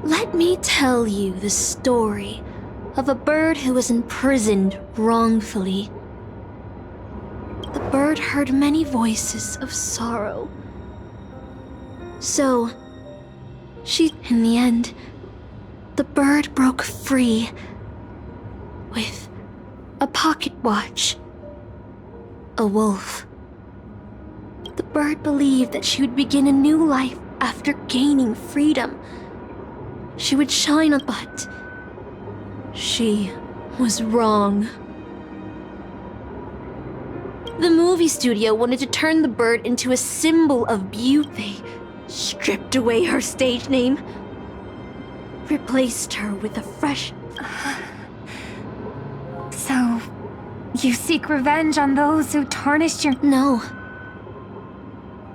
Let me tell you the story of a bird who was imprisoned wrongfully. The bird heard many voices of sorrow. So, in the end, the bird broke free with a pocket watch, a wolf. The bird believed that she would begin a new life after gaining freedom. She would shine on, but she was wrong. The movie studio wanted to turn the bird into a symbol of beauty. They stripped away her stage name, replaced her with a fresh... So, you seek revenge on those who tarnished your... No.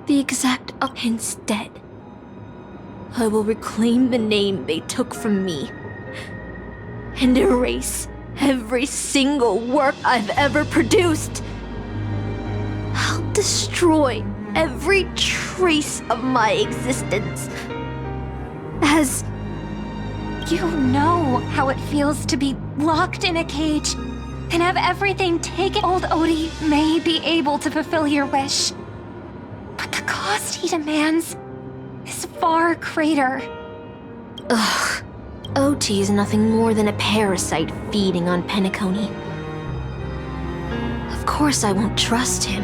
The exact instead. I will reclaim the name they took from me and erase every single work I've ever produced. I'll destroy every trace of my existence. As... You know how it feels to be locked in a cage and have everything taken. Old Odie may be able to fulfill your wish, but the cost he demands is far greater. Ugh. OT is nothing more than a parasite feeding on Penacony. Of course I won't trust him.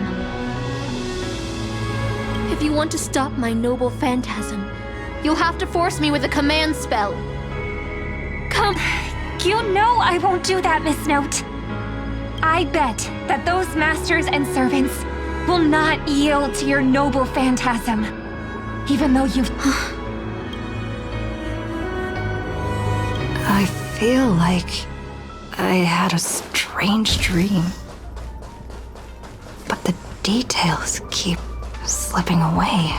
If you want to stop my noble phantasm, you'll have to force me with a command spell. Come, you know I won't do that, Miss Note. I bet that those masters and servants will not yield to your noble phantasm, even though you've... I feel like I had a strange dream, but the details keep slipping away.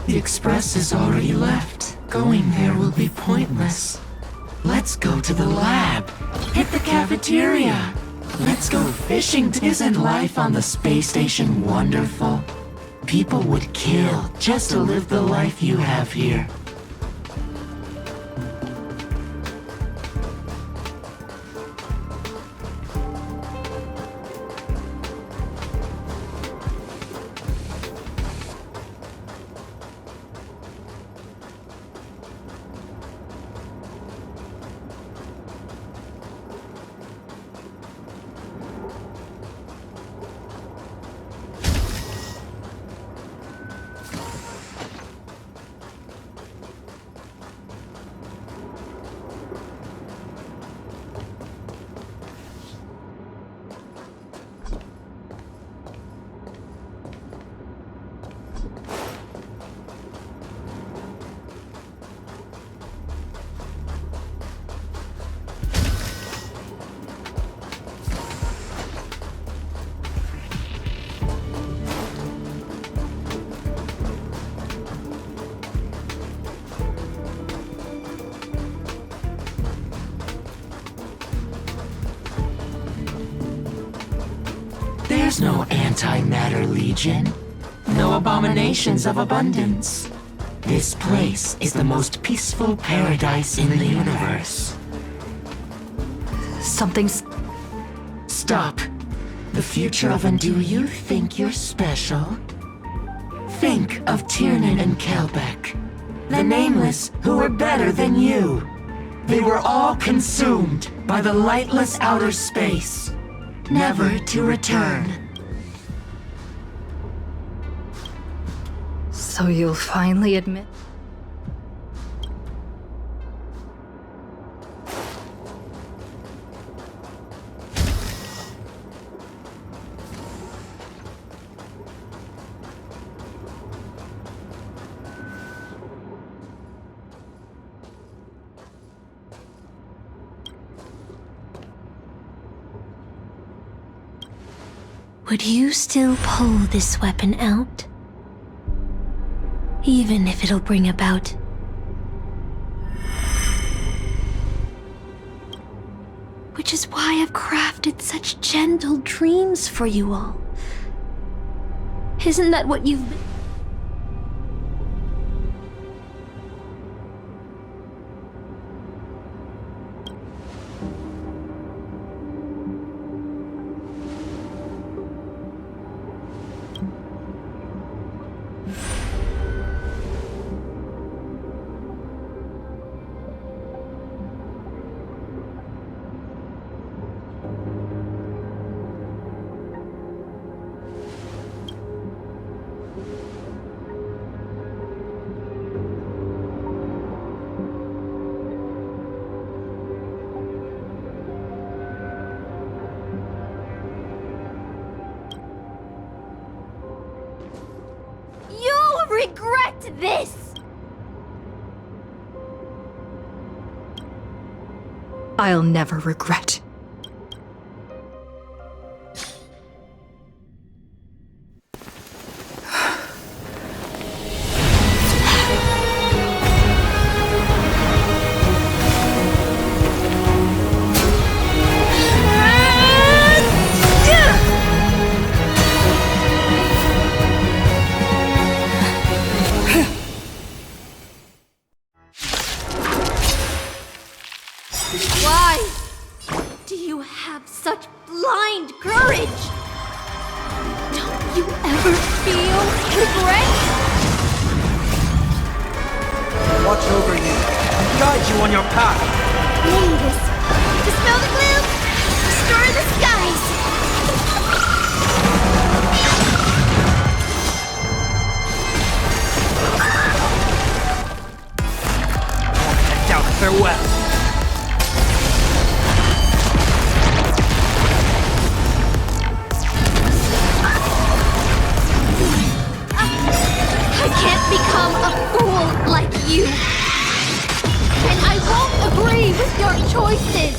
The express has already left. Going there will be pointless. Let's go to the lab. Hit the cafeteria. Let's go fishing. Isn't life on the space station wonderful? People would kill just to live the life you have here. There's no antimatter legion. No abominations of abundance. This place is the most peaceful paradise in the universe. Something's... Stop. The future of and do you think you're special? Think of Tiernan and Kelbeck. The Nameless, who were better than you. They were all consumed by the lightless outer space, never to return. So you'll finally admit... Would you still pull this weapon out? Even if it'll bring about... Which is why I've crafted such gentle dreams for you all. Isn't that what you've been... You'll regret this! I'll never regret. Why do you have such blind courage? Don't you ever feel regret? Watch over you and guide you on your path. Mavis, dispel the gloom, restore the skies. And down farewell. I can't become a fool like you. And I won't agree with your choices.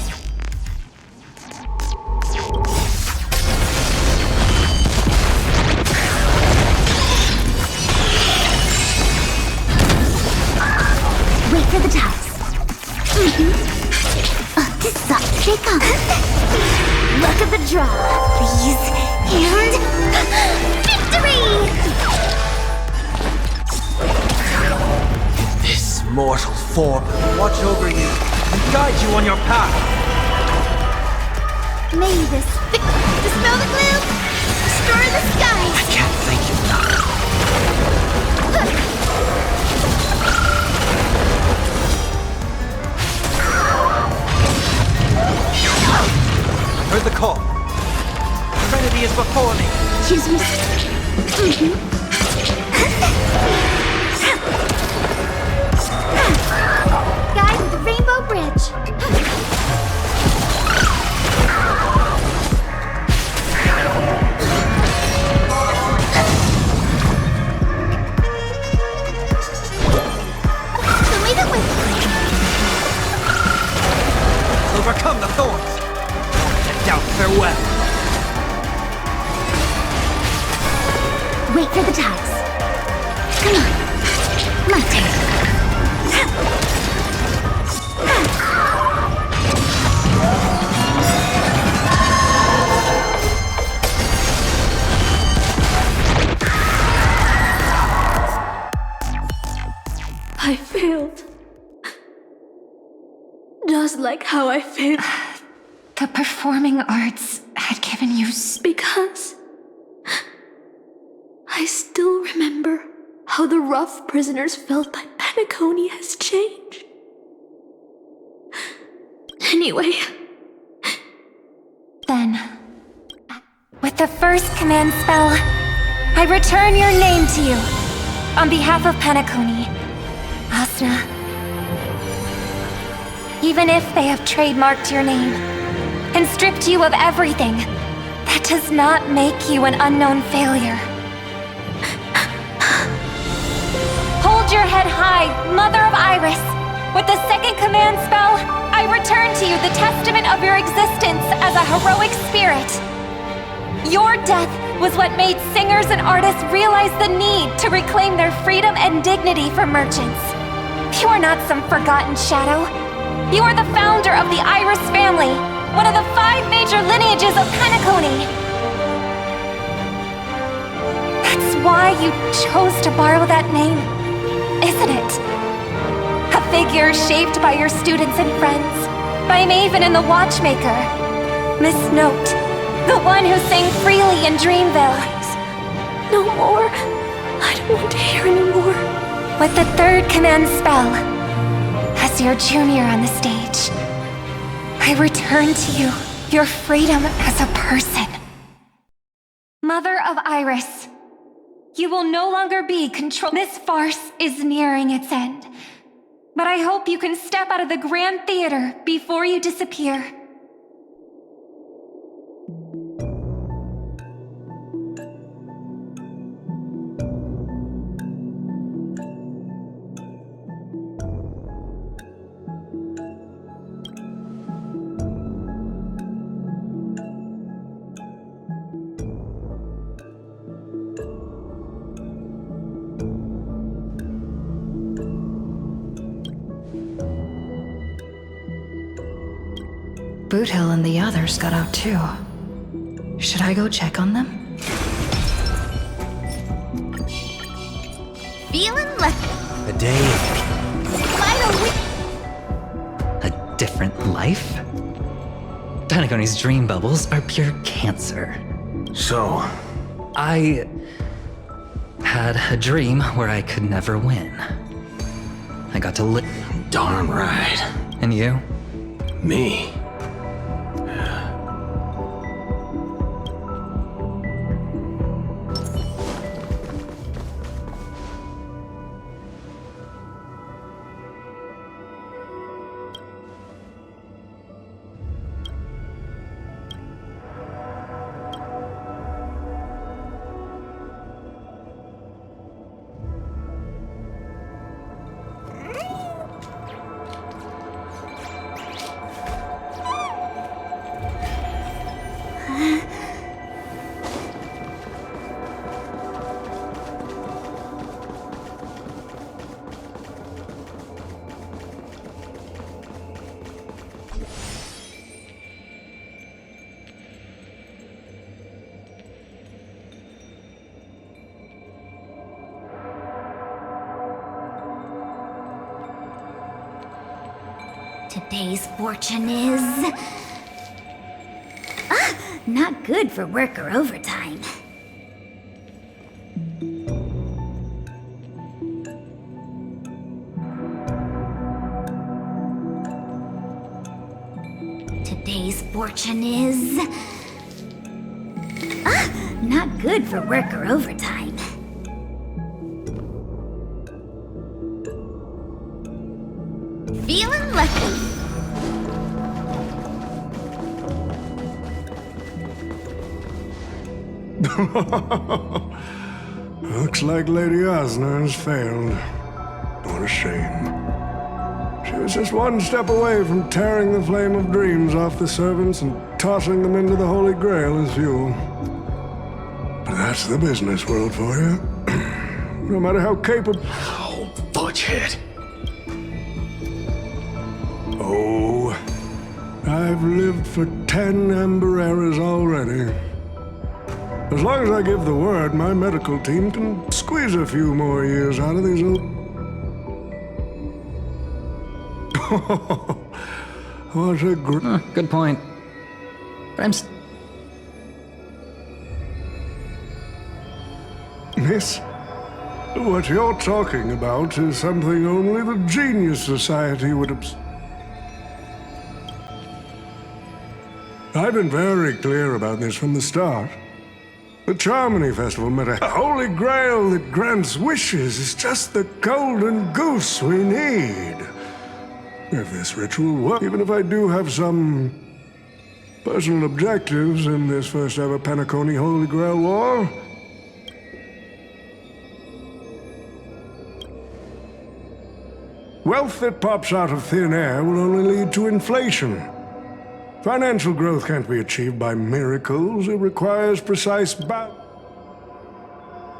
Wait for the dice. This up, shake up. Look at the draw, please. And victory! This mortal form. Watch over you and guide you on your path. Mavis, dispel the gloom, restore the skies. I can't thank you enough. Heard the call. Trinity is before me. Choose me. Guide with the Rainbow Bridge. So leave it with me. Overcome the thorns. And down farewell. Wait for the tides. Come on. My turn. just like how I feel. The performing arts had given you Because I still remember how the rough prisoners felt by Penacony has changed. Anyway, Then, with the first command spell, I return your name to you. On behalf of Penacony, Asna. Even if they have trademarked your name and stripped you of everything, that does not make you an unknown failure. Hold your head high, Mother of Iris. With the second command spell, I return to you the testament of your existence as a heroic spirit. Your death was what made singers and artists realize the need to reclaim their freedom and dignity for merchants. You are not some forgotten shadow. You are the founder of the Iris family, one of the 5 major lineages of Penacony. That's why you chose to borrow that name, isn't it? A figure shaped by your students and friends, by Maven and the Watchmaker, Miss Note, the one who sang freely in Dreamville. no more. I don't want to hear anymore. With the third command spell, as your junior on the stage, I return to you your freedom as a person. Mother of Iris, you will no longer be controlled. This farce is nearing its end, but I hope you can step out of the Grand Theater before you disappear. Boothill and the others got out too. Should I go check on them? Feeling lucky. A day, Finally. a different life? Penacony's dream bubbles are pure cancer. So, I had a dream where I could never win. I got to live. darn right. And you? Me. Today's fortune is... not good for work or overtime. Today's fortune is... not good for work or overtime. Feeling lucky. Looks like Lady Osner has failed. What a shame. She was just one step away from tearing the flame of dreams off the servants and tossing them into the Holy Grail as fuel. But that's the business world for you. No matter how capable... Oh, fudgehead. Oh, I've lived for 10 Amber eras already. As long as I give the word, my medical team can squeeze a few more years out of these old... What a Good point. But Miss, what you're talking about is something only the Genius Society would I've been very clear about this from the start. The Charmony Festival meant a holy grail that grants wishes is just the golden goose we need. If this ritual works, even if I do have some personal objectives in this first ever Penacony Holy Grail War, wealth that pops out of thin air will only lead to inflation. Financial growth can't be achieved by miracles. It requires precise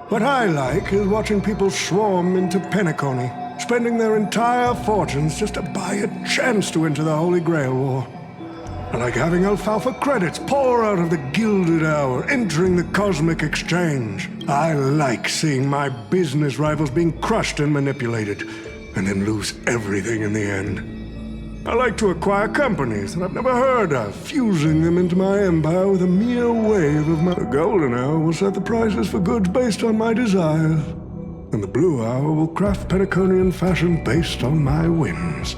What I like is watching people swarm into Penacony, spending their entire fortunes just to buy a chance to enter the Holy Grail War. I like having alfalfa credits pour out of the Gilded Hour, entering the Cosmic Exchange. I like seeing my business rivals being crushed and manipulated, and then lose everything in the end. I like to acquire companies that I've never heard of, fusing them into my empire with a mere wave of my... The Golden Hour will set the prices for goods based on my desires, and the Blue Hour will craft Penaconian fashion based on my whims.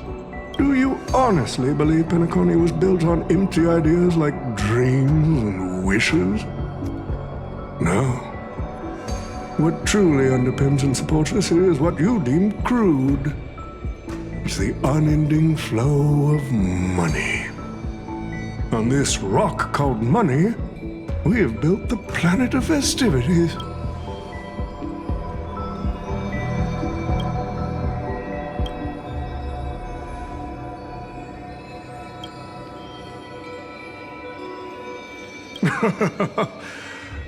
Do you honestly believe Penacony was built on empty ideas like dreams and wishes? No. What truly underpins and supports this is what you deem crude. It's the unending flow of money. On this rock called money, we have built the planet of festivities.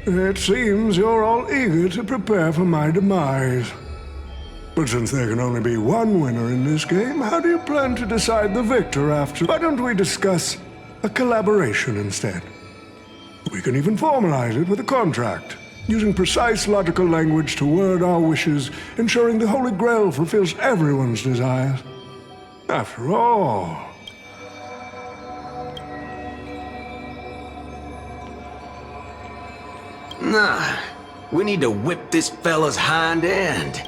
It seems you're all eager to prepare for my demise. But since there can only be one winner in this game, how do you plan to decide the victor after? Why don't we discuss a collaboration instead? We can even formalize it with a contract, using precise logical language to word our wishes, ensuring the Holy Grail fulfills everyone's desires. After all... Nah, we need to whip this fella's hind end.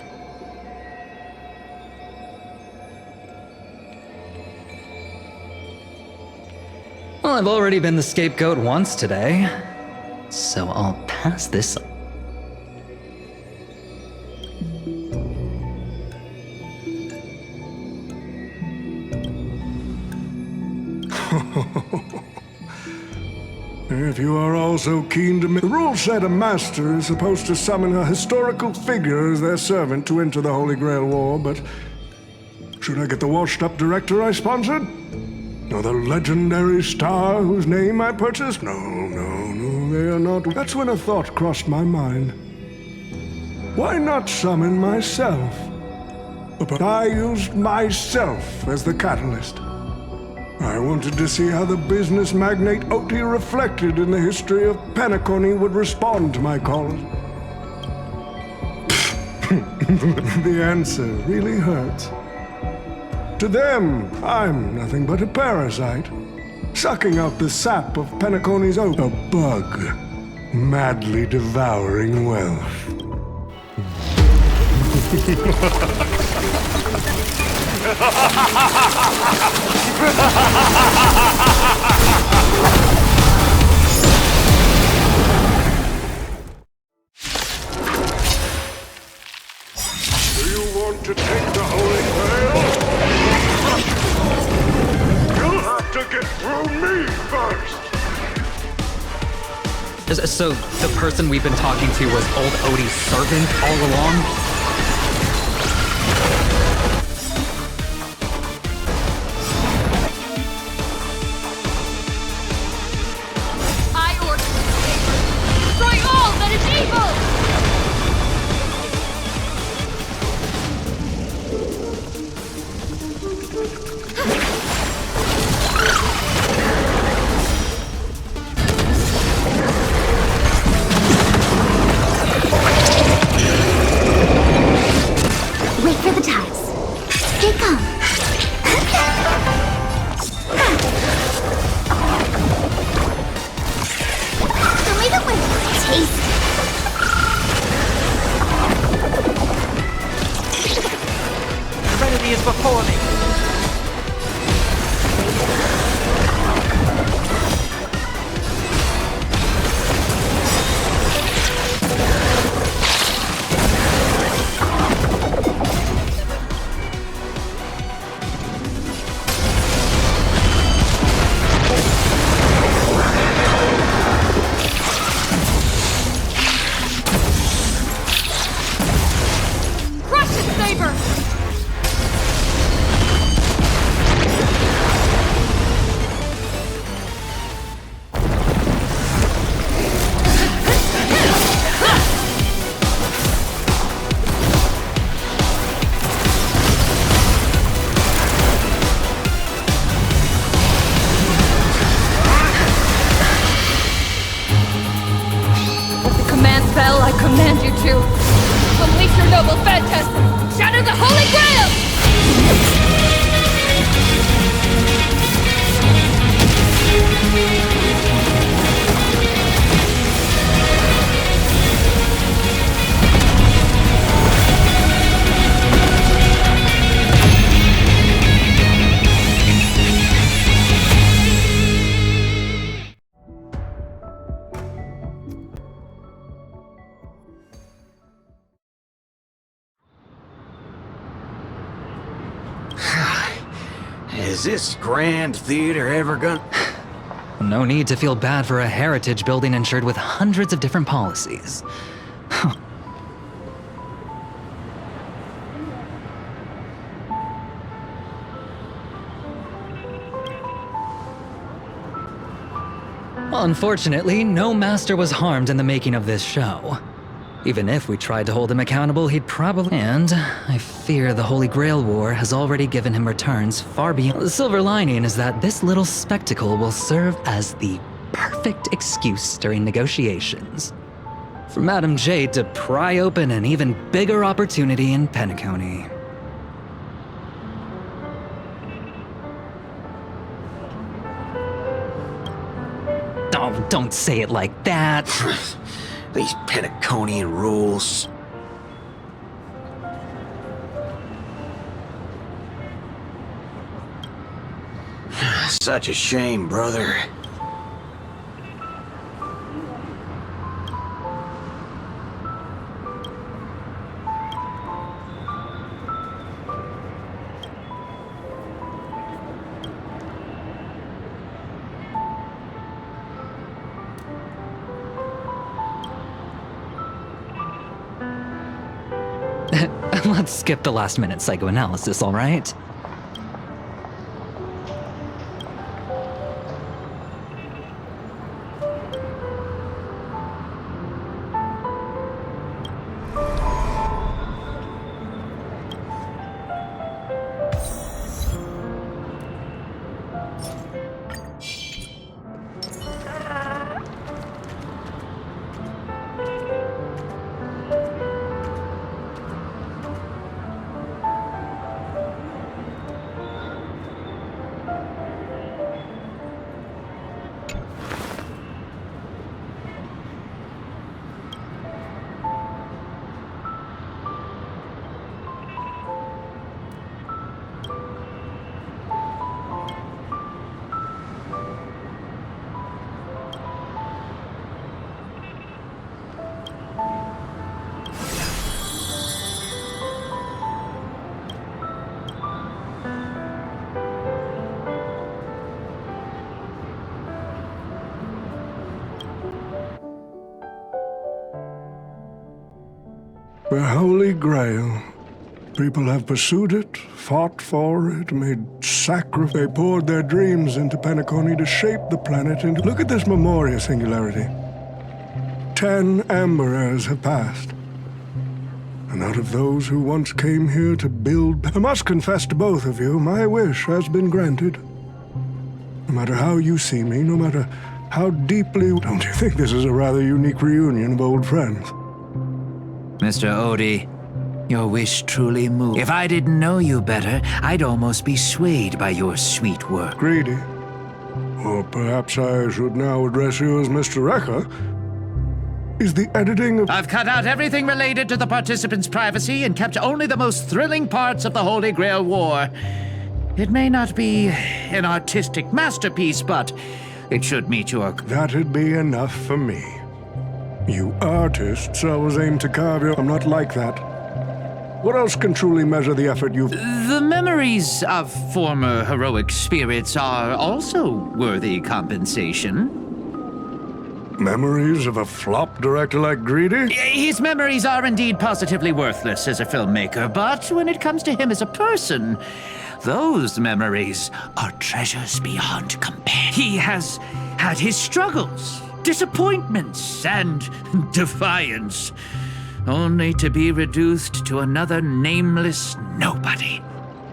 Well, I've already been the scapegoat once today, so I'll pass this on. If you are all so keen to... The rules said a master is supposed to summon a historical figure as their servant to enter the Holy Grail War, but... Should I get the washed-up director I sponsored? Or the legendary star whose name I purchased? No, they are not... That's when a thought crossed my mind. Why not summon myself? But I used myself as the catalyst. I wanted to see how the business magnate Oti reflected in the history of Penacony would respond to my calls. The answer really hurts. To them, I'm nothing but a parasite, sucking out the sap of Penacony's oak. A bug, madly devouring wealth. Do you want to take the Holy Grail? You'll have to get through me first. So, the person we've been talking to was old Odie's servant all along? to unleash your noble phantasm! Shatter the Holy Grail! Is this grand theater ever gonna... No need to feel bad for a heritage building insured with hundreds of different policies. Unfortunately, no master was harmed in the making of this show. Even if we tried to hold him accountable, he'd probably... And I fear the Holy Grail War has already given him returns far beyond... The silver lining is that this little spectacle will serve as the perfect excuse during negotiations for Madame Jade to pry open an even bigger opportunity in Penacony. Oh, don't say it like that. These Penaconian rules. Such a shame, brother. Let's skip the last-minute psychoanalysis, all right? The Holy Grail. People have pursued it, fought for it, made sacrifice. They poured their dreams into Penacony to shape the planet into... Look at this Memoria singularity. 10 Amber Heirs have passed. And out of those who once came here to build... I must confess to both of you, my wish has been granted. No matter how you see me, no matter how deeply... Don't you think this is a rather unique reunion of old friends? Mr. Odie, your wish truly moved. If I didn't know you better, I'd almost be swayed by your sweet work. Greedy. Or perhaps I should now address you as Mr. Rekka. Is the editing of... I've cut out everything related to the participants' privacy and kept only the most thrilling parts of the Holy Grail War. It may not be an artistic masterpiece, but it should meet your... That'd be enough for me. You artists always aim to carve your... I'm not like that. What else can truly measure the effort you've... The memories of former heroic spirits are also worthy compensation. Memories of a flop director like Greedy? His memories are indeed positively worthless as a filmmaker, but when it comes to him as a person, those memories are treasures beyond compare. He has had his struggles, disappointments, and defiance, only to be reduced to another nameless nobody.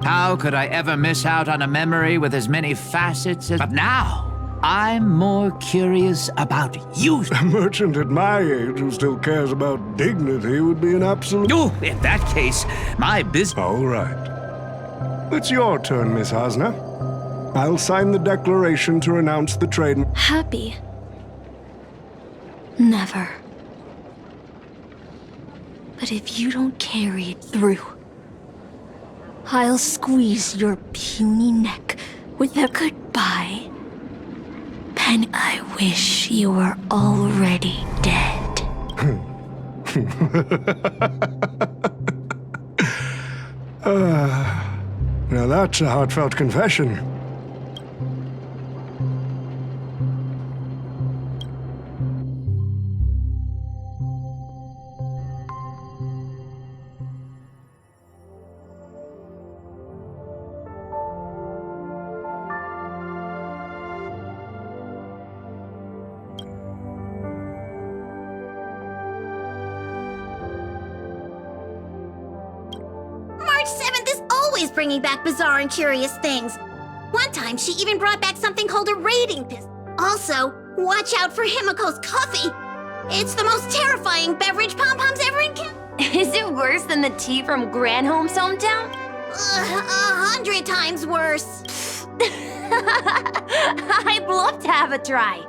How could I ever miss out on a memory with as many facets as... But now, I'm more curious about you. A merchant at my age who still cares about dignity would be an absolute... Oh, in that case, my business... All right. It's your turn, Miss Hasna. I'll sign the declaration to renounce the trade... Happy? Never. But if you don't carry it through, I'll squeeze your puny neck with a goodbye. And I wish you were already dead. Now that's a heartfelt confession. March 7th is always bringing back bizarre and curious things. One time, she even brought back something called a raiding pistol. Also, watch out for Himiko's coffee. It's the most terrifying beverage Pom-Pom's ever encountered. Is it worse than the tea from Granholm's hometown? 100 times worse. I'd love to have a try.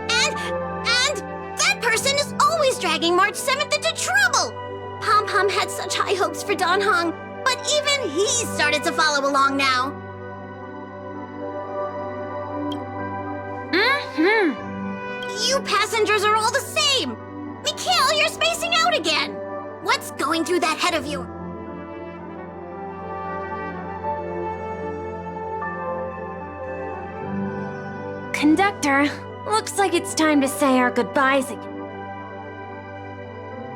And that person is always dragging March 7th into trouble. Pom-Pom had such high hopes for Don Hong, but even he started to follow along now. You passengers are all the same. Mikhail, you're spacing out again. What's going through that head of yours? Conductor, looks like it's time to say our goodbyes again.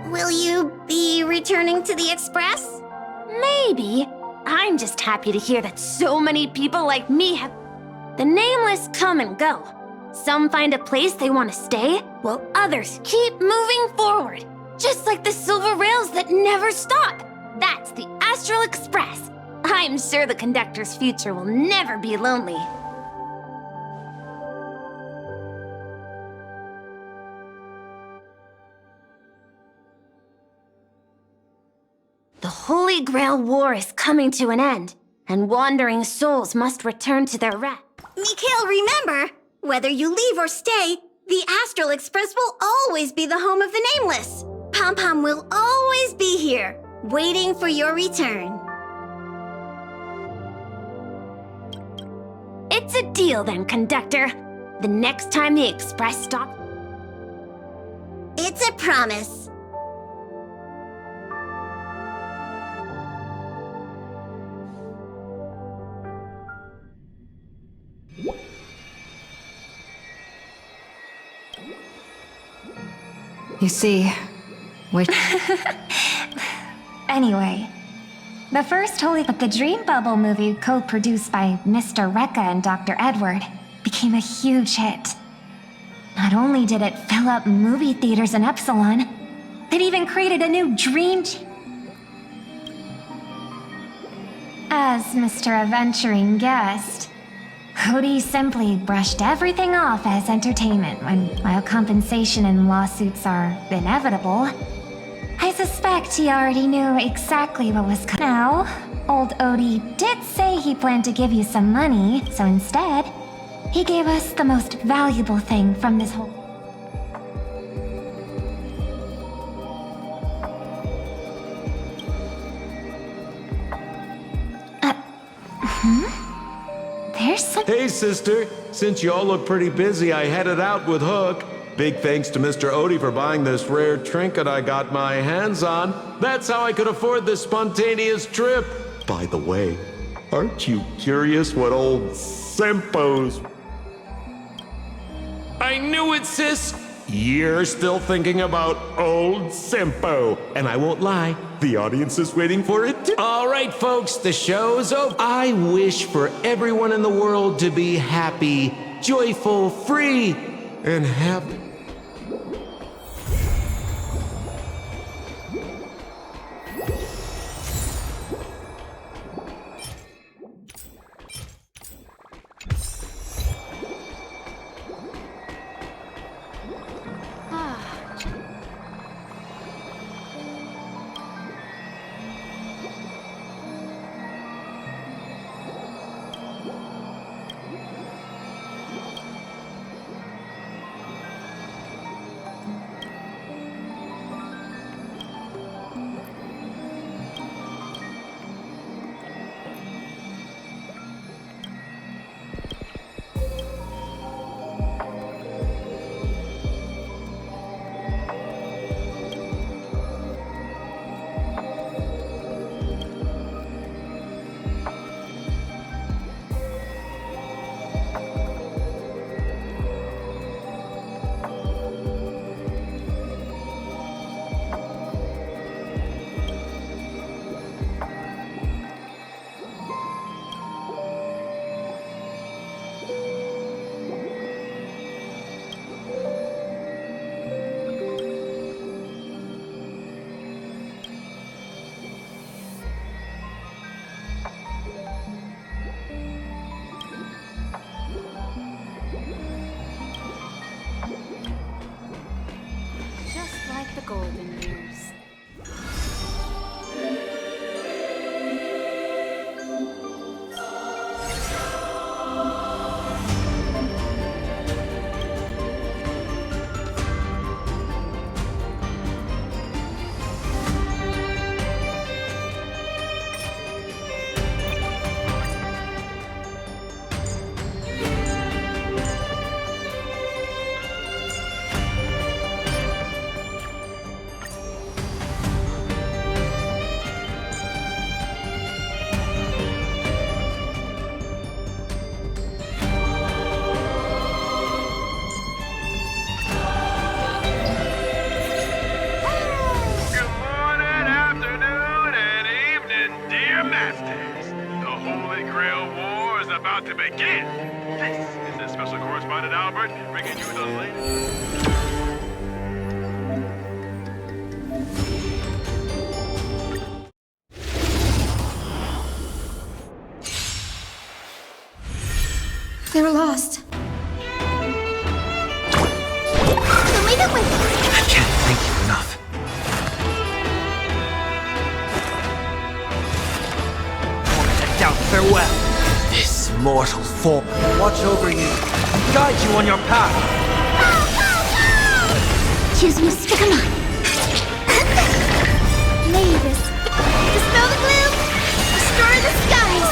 Will you be returning to the Express? Maybe. I'm just happy to hear that so many people like me have... The nameless come and go. Some find a place they want to stay, while others keep moving forward. Just like the silver rails that never stop. That's the Astral Express. I'm sure the conductor's future will never be lonely. The Holy Grail War is coming to an end, and wandering souls must return to their rest. Mikhail, remember, whether you leave or stay, the Astral Express will always be the home of the Nameless. Pom-Pom will always be here, waiting for your return. It's a deal then, conductor. The next time the Express stops... It's a promise. You see, which... Anyway, the first the Dream Bubble movie, co-produced by Mr. Rekka and Dr. Edward, became a huge hit. Not only did it fill up movie theaters in Epsilon, it even created a new dream... As Mr. Adventuring guessed, Cody simply brushed everything off as entertainment while compensation and lawsuits are inevitable. I suspect he already knew exactly what was coming. Now, old Odie did say he planned to give you some money, so instead, he gave us the most valuable thing from this whole... There's some... Hey, sister. Since y'all look pretty busy, I headed out with Hook. Big thanks to Mr. Odie for buying this rare trinket I got my hands on. That's how I could afford this spontaneous trip. By the way, aren't you curious what old Simpo's... I knew it, sis! You're still thinking about old Simpo. And I won't lie, the audience is waiting for it too. All right, folks, the show's over. I wish for everyone in the world to be happy, joyful, free, and happy. Masters, the Holy Grail War is about to begin. This is the Special Correspondent Albert bringing you the latest. They were lost. So leave it with I can't thank you enough. Doubt farewell. This mortal form watch over you and guide you on your path. choose me. Come on. Mavis, dispel the gloom, destroy the skies.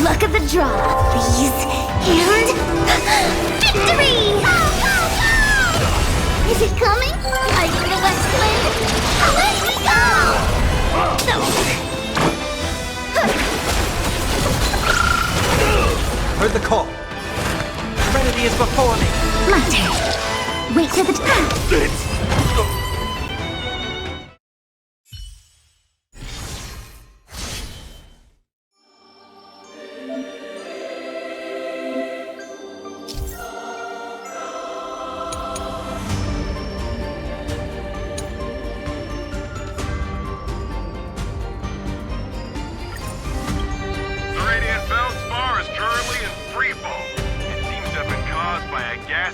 Luck of the draw, please. And victory! Is it coming? Are you the West Wind? Let me go! Heard the call. Serenity is before me. My turn. Wait for the time.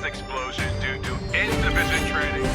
Explosion due to insufficient training.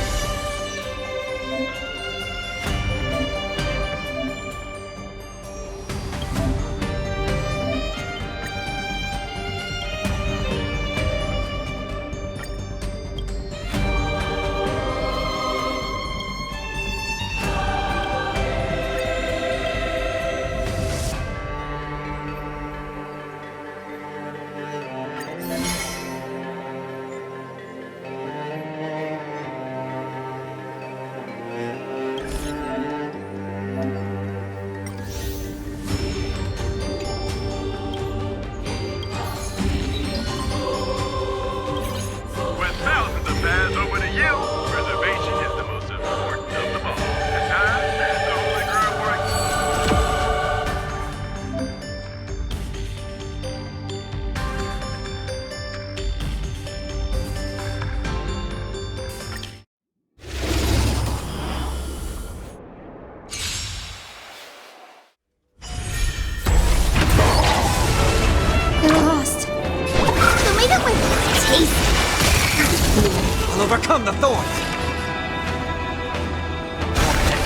I'll overcome the thorns.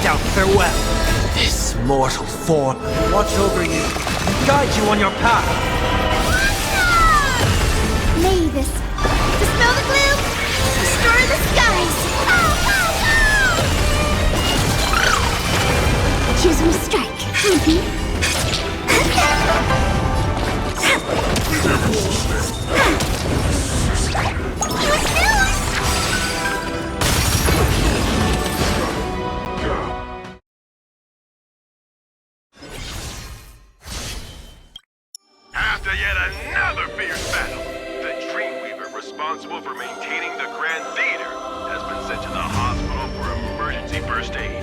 Doubt farewell. This mortal form watch over you and guide you on your path. Mavis, dispel the gloom, destroy the skies. Choose me strike. After yet another fierce battle, the Dreamweaver responsible for maintaining the Grand Theater has been sent to the hospital for emergency first aid.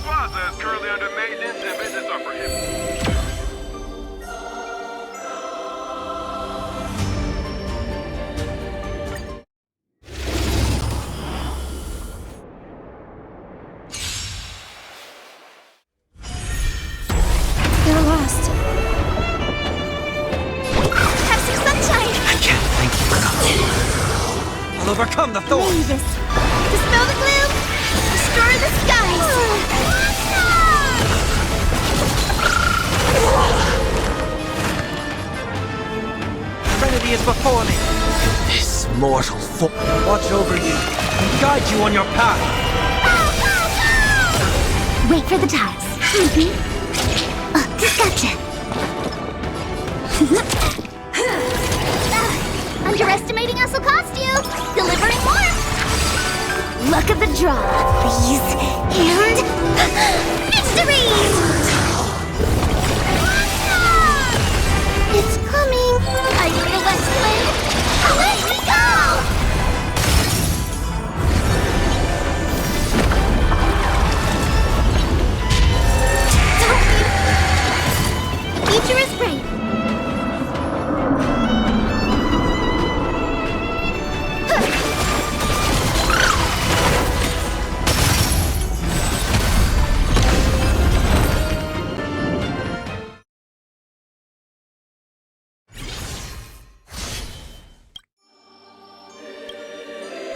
plaza is currently under maintenance and visits are prohibited. You're lost. Have some sunshine! I can't thank you enough. I'll overcome the thorns. Mavis, dispel the gloom, destroy the skies! Trinity is before me. This mortal foe watch over you and guide you on your path. Wait for the tiles. Gotcha. Underestimating us will cost you. Delivering more. Luck of the draw, please. And victory! It's coming. Are you in the west wind? Let me go! Future is bright.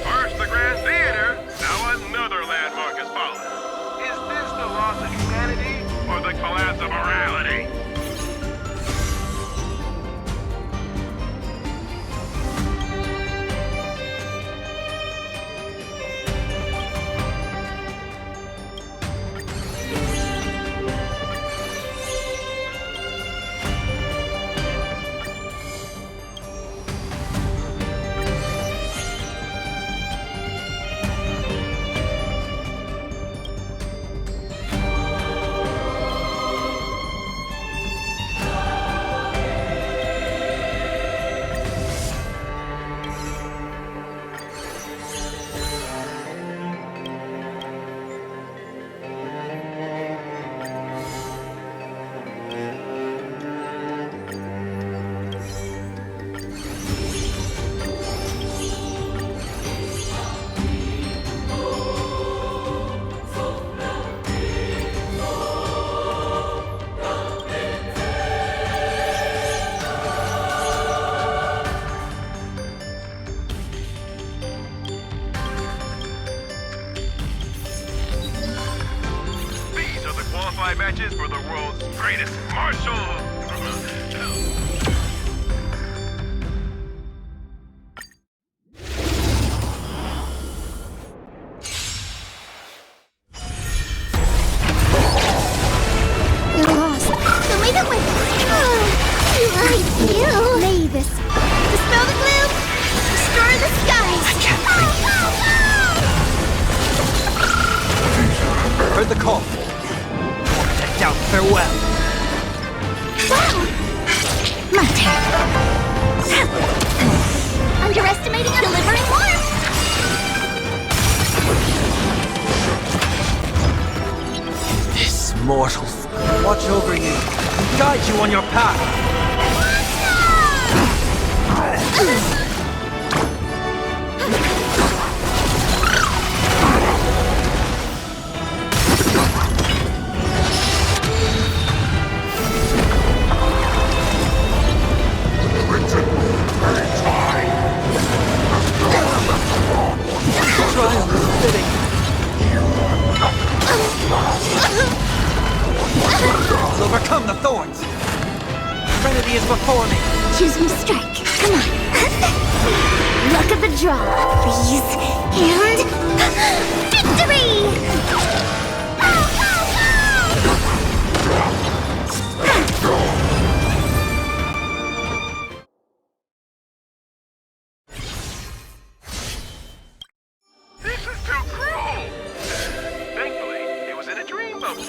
First the Grand Theater, now another landmark has fallen. Is this the loss of humanity or the collapse of morality? These are the qualified matches for the world's greatest martial. You're lost. So leave it with you. Mavis, dispel the gloom, destroy the skies. I can't thank you. Heard the call. Decked out farewell. Wow! My turn. Underestimating and delivering more. This mortal watch over you and guide you on your path. Trial is fitting. I'll overcome the thorns. Trinity is before me. Choose me strike. Come on. Luck of the draw, please. And victory! This is too cruel. Thankfully, it was in a dream bubble.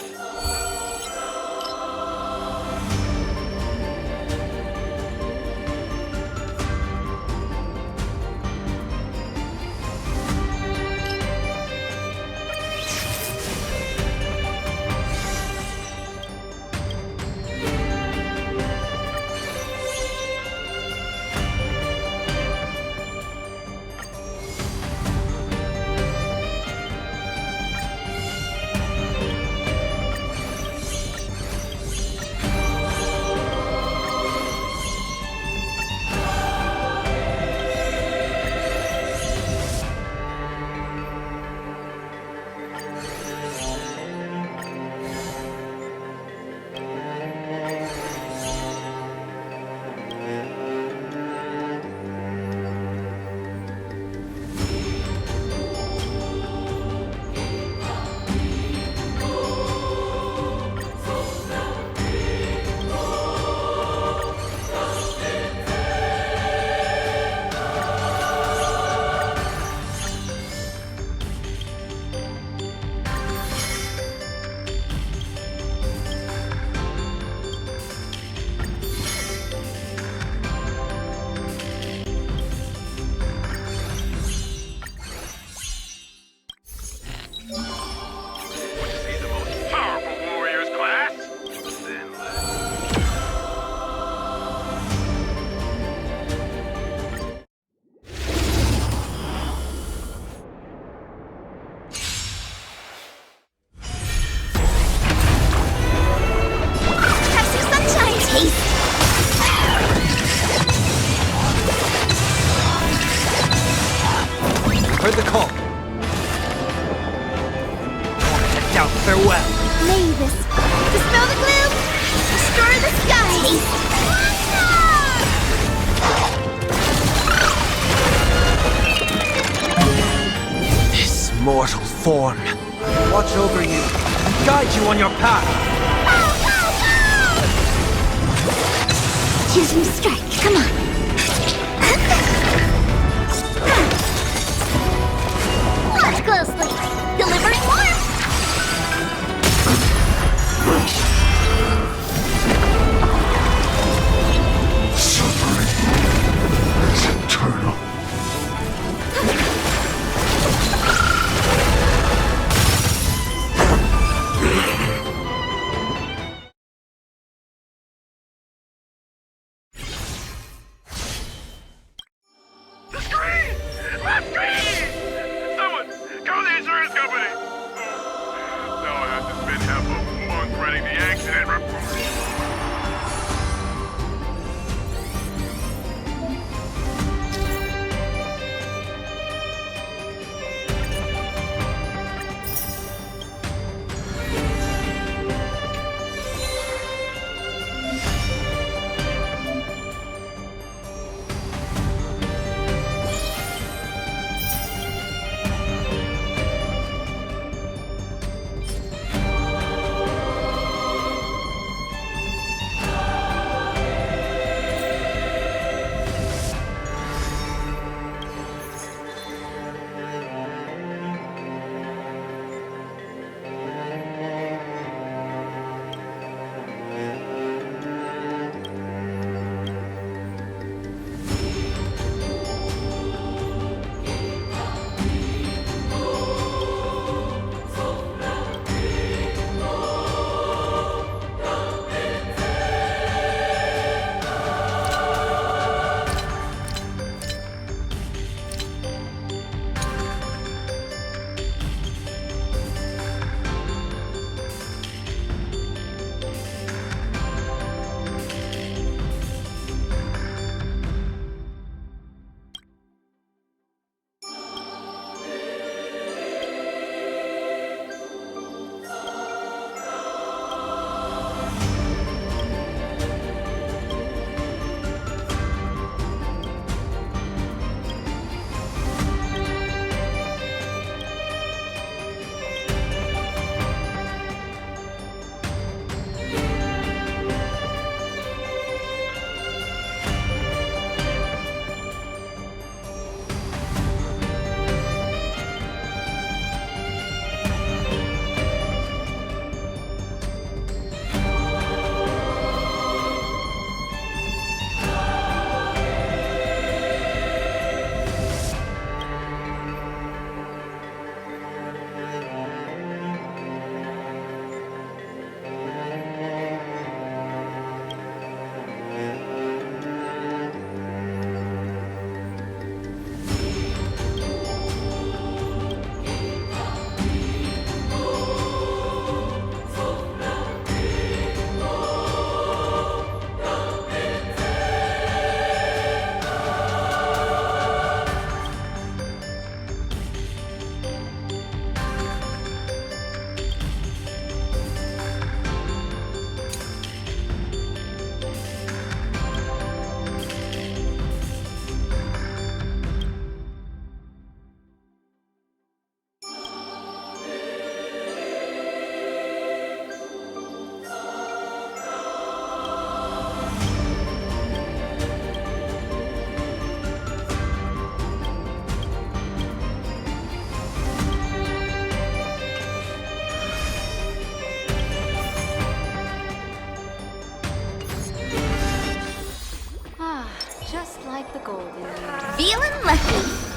heard the call. Head down, farewell. Mavis, dispel the gloom, destroy the sky. This mortal form will watch over you and guide you on your path. Choose new strike, come on. Watch closely. Delivering warmth. Suffering is eternal. The screen! My screen! Someone, call the insurance company! Now I have to spend half a month writing the accident report. Feeling lucky.